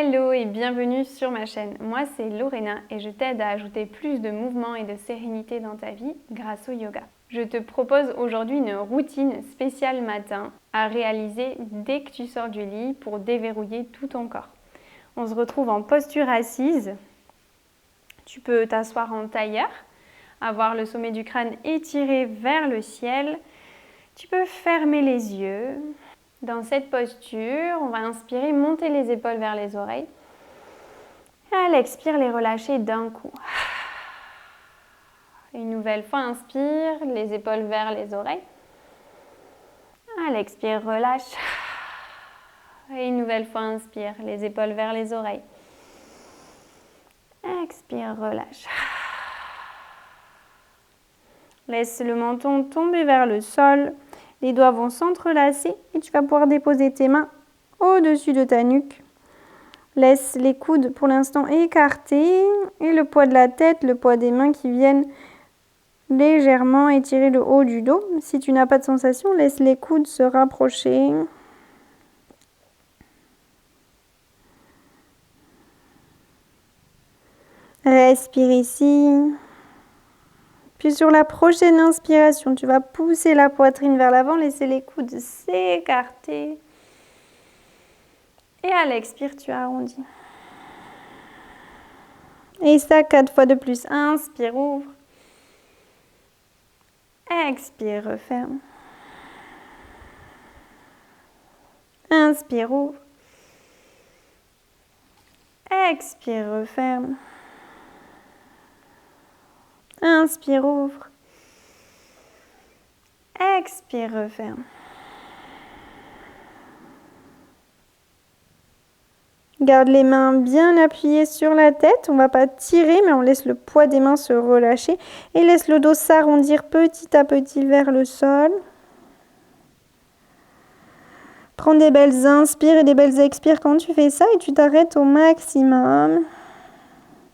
Hello et bienvenue sur ma chaîne. Moi c'est Lorena et je t'aide à ajouter plus de mouvement et de sérénité dans ta vie grâce au yoga. Je te propose aujourd'hui une routine spéciale matin à réaliser dès que tu sors du lit pour déverrouiller tout ton corps. On se retrouve en posture assise. Tu peux t'asseoir en tailleur, avoir le sommet du crâne étiré vers le ciel. Tu peux fermer les yeux. Dans cette posture, on va inspirer, monter les épaules vers les oreilles. Et à l'expire, les relâcher d'un coup. Une nouvelle fois, inspire, les épaules vers les oreilles. À l'expire, relâche. Et une nouvelle fois, inspire, les épaules vers les oreilles. Expire, relâche. Laisse le menton tomber vers le sol. Les doigts vont s'entrelacer et tu vas pouvoir déposer tes mains au-dessus de ta nuque. Laisse les coudes pour l'instant écartés et le poids de la tête, le poids des mains qui viennent légèrement étirer le haut du dos. Si tu n'as pas de sensation, laisse les coudes se rapprocher. Respire ici. Puis sur la prochaine inspiration, tu vas pousser la poitrine vers l'avant, laisser les coudes s'écarter. Et à l'expire, tu arrondis. Et ça, 4 fois de plus. Inspire, ouvre. Expire, referme. Inspire, ouvre. Expire, referme. Inspire, ouvre. Expire, referme. Garde les mains bien appuyées sur la tête. On ne va pas tirer, mais on laisse le poids des mains se relâcher. Et laisse le dos s'arrondir petit à petit vers le sol. Prends des belles inspires et des belles expires quand tu fais ça. Et tu t'arrêtes au maximum.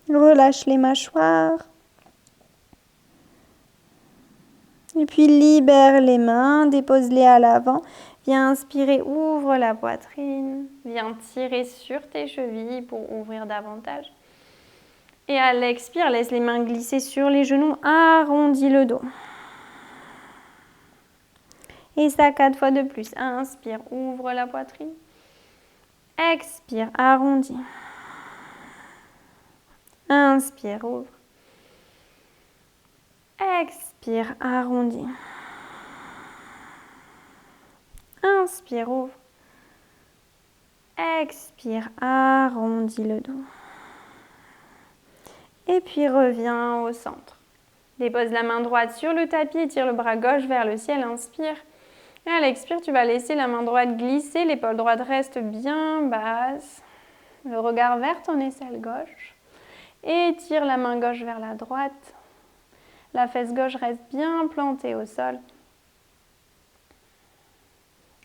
Relâche les mâchoires. Et puis libère les mains. Dépose-les à l'avant. Viens inspirer, ouvre la poitrine. Viens tirer sur tes chevilles pour ouvrir davantage. Et à l'expire, laisse les mains glisser sur les genoux, arrondis le dos. Et ça, 4 fois de plus. Inspire, ouvre la poitrine. Expire, arrondis. Inspire, ouvre. Expire, arrondis. Inspire, ouvre. Expire, arrondis le dos. Et puis reviens au centre. Dépose la main droite sur le tapis et tire le bras gauche vers le ciel. Inspire. Et à l'expire, tu vas laisser la main droite glisser. L'épaule droite reste bien basse. Le regard vers ton aisselle gauche. Et tire la main gauche vers la droite. La fesse gauche reste bien plantée au sol.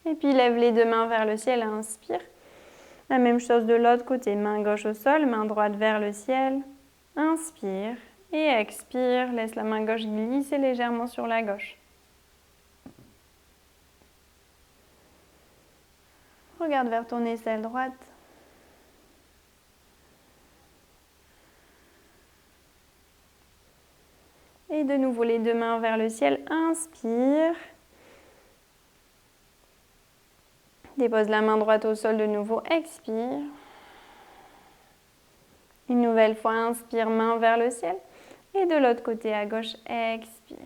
Et puis lève les deux mains vers le ciel. Inspire. La même chose de l'autre côté. Main gauche au sol, main droite vers le ciel. Inspire. Et expire. Laisse la main gauche glisser légèrement sur la gauche. Regarde vers ton aisselle droite. Et de nouveau les deux mains vers le ciel. Inspire. Dépose la main droite au sol de nouveau. Expire. Une nouvelle fois, inspire, main vers le ciel. Et de l'autre côté à gauche, expire.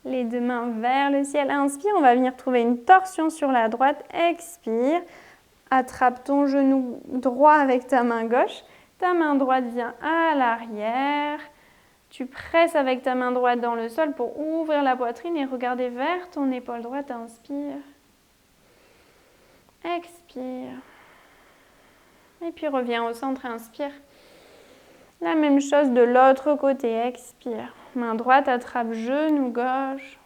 Les deux mains vers le ciel. Inspire, on va venir trouver une torsion sur la droite. Expire. Attrape ton genou droit avec ta main gauche. Ta main droite vient à l'arrière. Tu presses avec ta main droite dans le sol pour ouvrir la poitrine et regarder vers ton épaule droite. Inspire. Expire. Et puis reviens au centre, inspire. La même chose de l'autre côté, expire. Main droite, attrape genou gauche.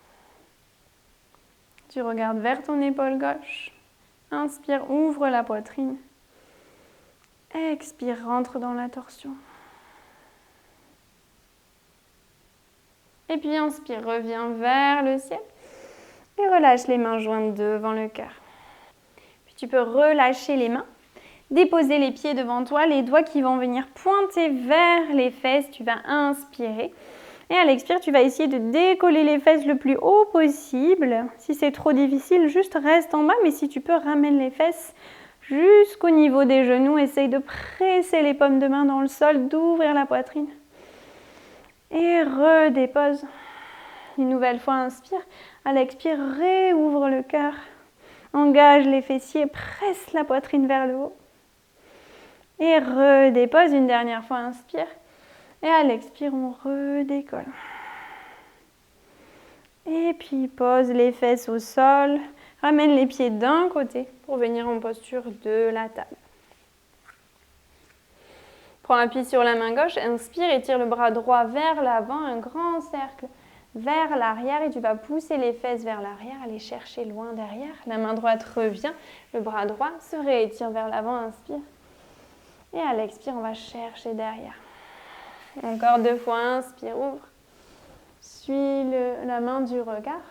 Tu regardes vers ton épaule gauche. Inspire, ouvre la poitrine. Expire, rentre dans la torsion. Et puis inspire, reviens vers le ciel. Et relâche les mains jointes devant le cœur. Puis Tu peux relâcher les mains, déposer les pieds devant toi, les doigts qui vont venir pointer vers les fesses. Tu vas inspirer. Et à l'expire, tu vas essayer de décoller les fesses le plus haut possible. Si c'est trop difficile, juste reste en bas. Mais si tu peux, ramène les fesses jusqu'au niveau des genoux. Essaye de presser les paumes de main dans le sol, d'ouvrir la poitrine. Et redépose. Une nouvelle fois, inspire. À l'expire, réouvre le cœur. Engage les fessiers, presse la poitrine vers le haut. Et redépose une dernière fois, inspire. Et à l'expire, on redécolle. Et puis pose les fesses au sol. Ramène les pieds d'un côté pour venir en posture de la table. Prends appui sur la main gauche, inspire et tire le bras droit vers l'avant, un grand cercle vers l'arrière et tu vas pousser les fesses vers l'arrière, aller chercher loin derrière. La main droite revient, le bras droit se réétire vers l'avant, inspire. Et à l'expire, on va chercher derrière. Encore 2 fois, inspire, ouvre. Suis la main du regard.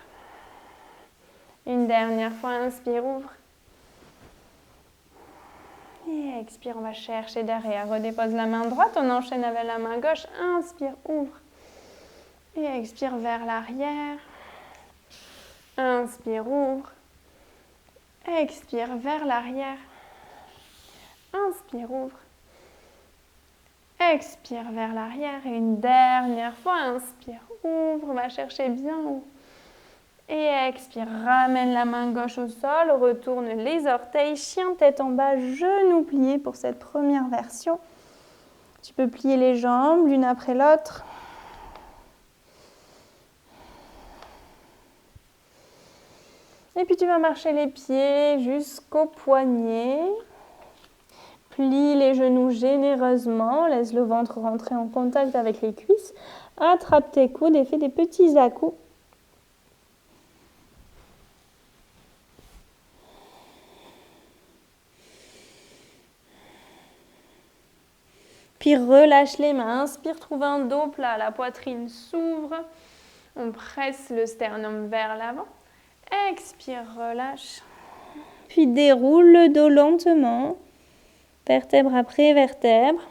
Une dernière fois, inspire, ouvre. Et expire, on va chercher derrière. Redépose la main droite, on enchaîne avec la main gauche. Inspire, ouvre. Et expire vers l'arrière. Inspire, ouvre. Expire vers l'arrière. Inspire, ouvre. Expire vers l'arrière. Et une dernière fois, inspire, ouvre. On va chercher bien haut. Et expire, ramène la main gauche au sol. Retourne les orteils. Chien tête en bas, genoux pliés pour cette première version. Tu peux plier les jambes l'une après l'autre. Et puis tu vas marcher les pieds jusqu'au poignet. Plie les genoux généreusement. Laisse le ventre rentrer en contact avec les cuisses. Attrape tes coudes et fais des petits à-coups. Puis relâche les mains. Inspire, trouve un dos plat. La poitrine s'ouvre. On presse le sternum vers l'avant. Expire, relâche. Puis déroule le dos lentement, vertèbre après vertèbre.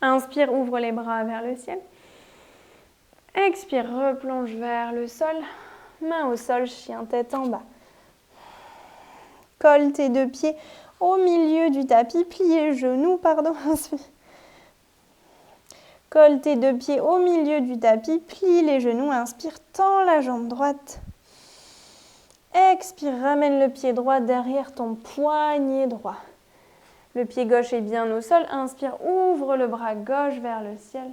Inspire, ouvre les bras vers le ciel. Expire, replonge vers le sol. Main au sol, chien tête en bas. Colle tes 2 pieds au milieu du tapis. Plie les genoux, Inspire. Colle tes 2 pieds au milieu du tapis, plie les genoux, inspire, tends la jambe droite. Expire, ramène le pied droit derrière ton poignet droit. Le pied gauche est bien au sol, inspire, ouvre le bras gauche vers le ciel.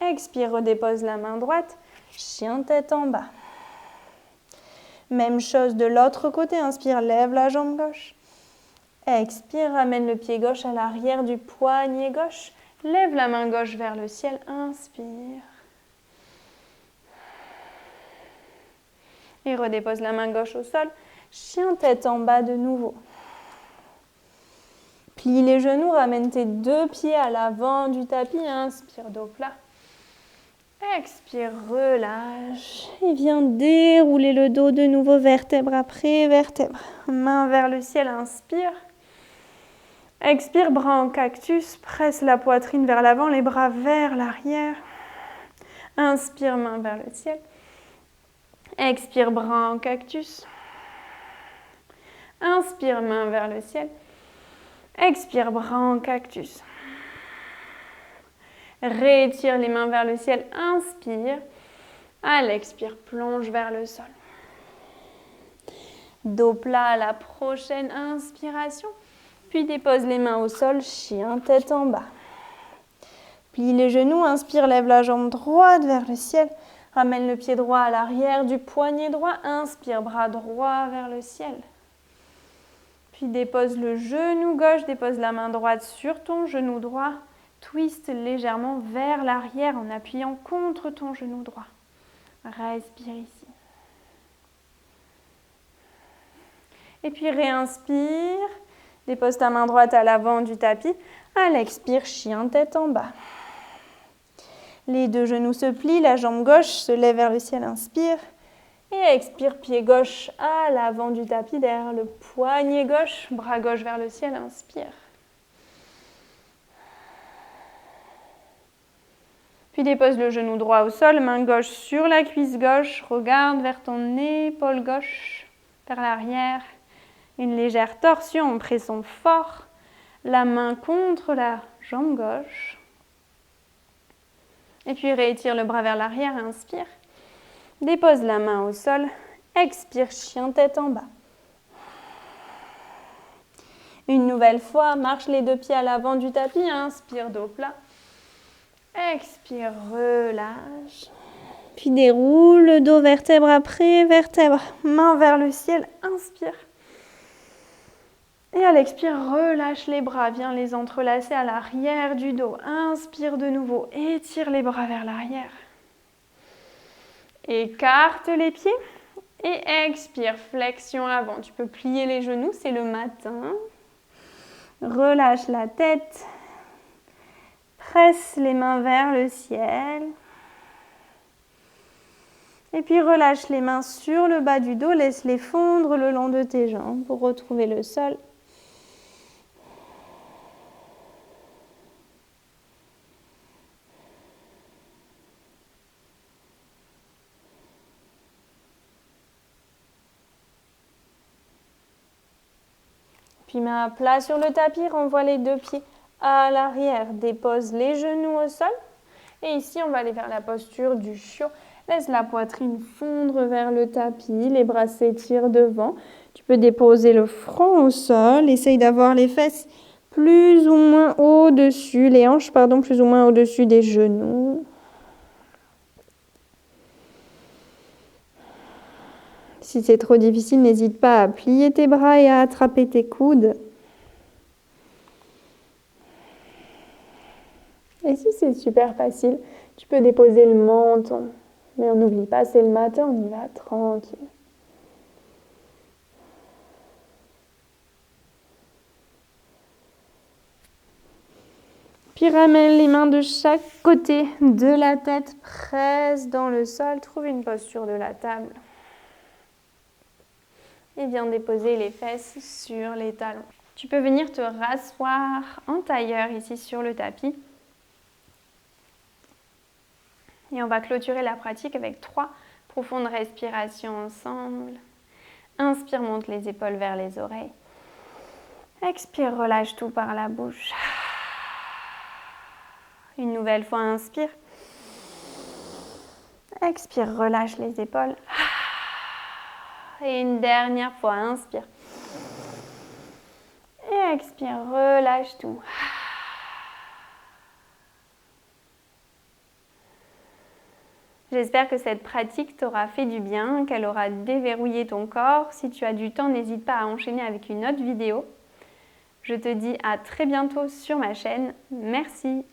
Expire, redépose la main droite, chien tête en bas. Même chose de l'autre côté, inspire, lève la jambe gauche. Expire, ramène le pied gauche à l'arrière du poignet gauche. Lève la main gauche vers le ciel. Inspire. Et redépose la main gauche au sol. Chien tête en bas de nouveau. Plie les genoux, ramène tes 2 pieds à l'avant du tapis. Inspire, dos plat. Expire, relâche. Et viens dérouler le dos de nouveau, vertèbre après vertèbre. Main vers le ciel, inspire. Expire, bras en cactus, presse la poitrine vers l'avant, les bras vers l'arrière. Inspire, main vers le ciel. Expire, bras en cactus. Inspire, main vers le ciel. Expire, bras en cactus. Rétire les mains vers le ciel, inspire. À l'expire, plonge vers le sol. Dos plat à la prochaine inspiration. Puis dépose les mains au sol, chien tête en bas. Plie les genoux, inspire, lève la jambe droite vers le ciel. Ramène le pied droit à l'arrière du poignet droit. Inspire, bras droit vers le ciel. Puis dépose le genou gauche, dépose la main droite sur ton genou droit. Twist légèrement vers l'arrière en appuyant contre ton genou droit. Respire ici. Et puis réinspire. Dépose ta main droite à l'avant du tapis. À l'expire, chien tête en bas. Les 2 genoux se plient, la jambe gauche se lève vers le ciel, inspire. Et expire, pied gauche à l'avant du tapis, derrière le poignet gauche, bras gauche vers le ciel, inspire. Puis dépose le genou droit au sol, main gauche sur la cuisse gauche, regarde vers ton épaule gauche, vers l'arrière. Une légère torsion, pression fort, la main contre la jambe gauche. Et puis réétire le bras vers l'arrière, inspire. Dépose la main au sol, expire, chien tête en bas. Une nouvelle fois, marche les deux pieds à l'avant du tapis, inspire, dos plat. Expire, relâche. Puis déroule le dos vertèbre après vertèbre, main vers le ciel, inspire. Et à l'expire, relâche les bras, viens les entrelacer à l'arrière du dos. Inspire de nouveau, étire les bras vers l'arrière. Écarte les pieds et expire, flexion avant. Tu peux plier les genoux, c'est le matin. Relâche la tête, presse les mains vers le ciel. Et puis relâche les mains sur le bas du dos, laisse-les fondre le long de tes jambes pour retrouver le sol. Puis main à plat sur le tapis, renvoie les deux pieds à l'arrière, dépose les genoux au sol. Et ici, on va aller vers la posture du chiot. Laisse la poitrine fondre vers le tapis, les bras s'étirent devant. Tu peux déposer le front au sol, essaye d'avoir les fesses plus ou moins au-dessus, les hanches, plus ou moins au-dessus des genoux. Si c'est trop difficile, n'hésite pas à plier tes bras et à attraper tes coudes. Et si c'est super facile, tu peux déposer le menton. Mais on n'oublie pas, c'est le matin, on y va tranquille. Puis ramène les mains de chaque côté de la tête, presse dans le sol, trouve une posture de la table. Et viens déposer les fesses sur les talons. Tu peux venir te rasseoir en tailleur ici sur le tapis. Et on va clôturer la pratique avec 3 profondes respirations ensemble. Inspire, monte les épaules vers les oreilles. Expire, relâche tout par la bouche. Une nouvelle fois, inspire. Expire, relâche les épaules. Et une dernière fois, inspire. Et expire, relâche tout. J'espère que cette pratique t'aura fait du bien, qu'elle aura déverrouillé ton corps. Si tu as du temps, n'hésite pas à enchaîner avec une autre vidéo. Je te dis à très bientôt sur ma chaîne. Merci.